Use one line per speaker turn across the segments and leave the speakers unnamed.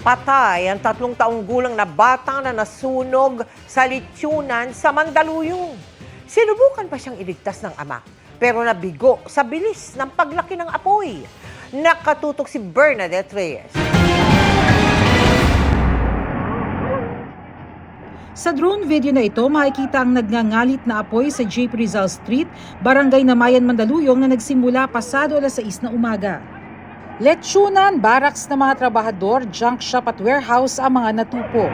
Patay ang 3 taong gulang na bata na nasunog sa letyunan sa Mandaluyong. Sinubukan pa siyang iligtas ng ama, pero nabigo sa bilis ng paglaki ng apoy. Nakatutok si Bernadette Reyes.
Sa drone video na ito, makikita ang nagngangalit na apoy sa JP Rizal Street, Barangay Namayan, Mandaluyong na nagsimula pasado alas 6 na umaga. Letyunan, barracks ng mga trabahador, junk shop at warehouse ang mga natupo.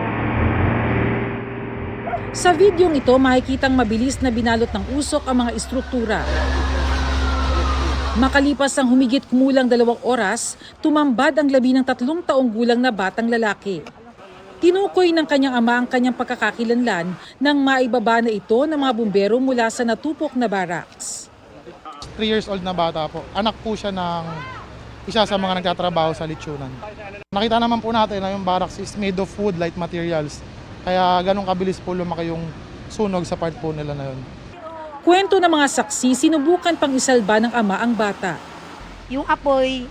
Sa videong ito, makikitang mabilis na binalot ng usok ang mga istruktura. Makalipas ang humigit kumulang 2 oras, tumambad ang labi ng 3 taong gulang na batang lalaki. Tinukoy ng kanyang ama ang kanyang pagkakakilanlan nang maibaba na ito ng mga bumbero mula sa natupok na barracks.
3 years old na bata po. Anak po siya ng isa sa mga nagtatrabaho sa letyunan. Nakita naman po natin na yung barracks is made of wood, light materials. Kaya ganun kabilis po lumaki yung sunog sa part po nila na yun.
Kwento ng mga saksi, sinubukan pang isalba ng ama ang bata.
Yung apoy,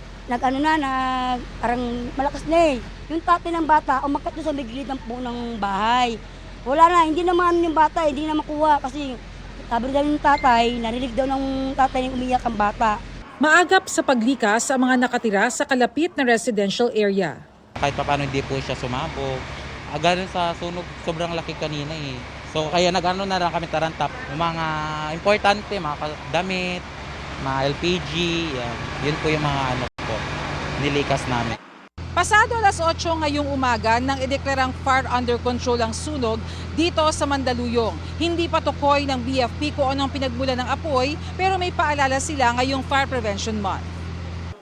parang malakas na eh. Yung tatay ng bata, umakyat doon sa gilid ng punong bahay. Wala na, hindi naman yung bata, hindi na makuha kasi sabi daw ng tatay, narinig daw ng tatay na umiyak ang bata.
Maagap sa paglikas ang mga nakatira sa kalapit na residential area.
Kahit pa paano hindi po siya sumabog. Ganun sa sunog, sobrang laki kanina eh. So kaya nag-ano na lang kami tarantap. Yung mga importante, mga damit, mga LPG, yan. Yun po yung mga ano po, nilikas namin.
Pasado alas 8 ngayong umaga nang ideklarang fire under control ang sunog dito sa Mandaluyong. Hindi pa tukoy ng BFP kung anong pinagmulan ng apoy pero may paalala sila ngayong Fire Prevention Month.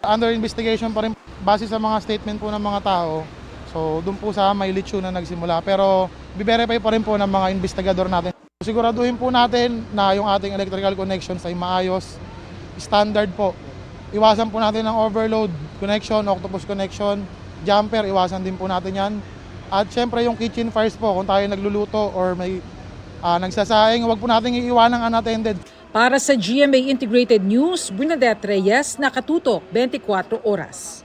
Under investigation pa rin base sa mga statement po ng mga tao. So doon po sa may letyunan nagsimula pero i-verify pa rin po ng mga investigador natin. Siguraduhin po natin na yung ating electrical connections ay maayos, standard po. Iwasan po natin ang overload connection, octopus connection, jumper, iwasan din po natin yan. At syempre yung kitchen fires po, kung tayo nagluluto or may nagsasaing, huwag po natin iiwanang unattended.
Para sa GMA Integrated News, Bernadette Reyes, nakatutok 24 oras.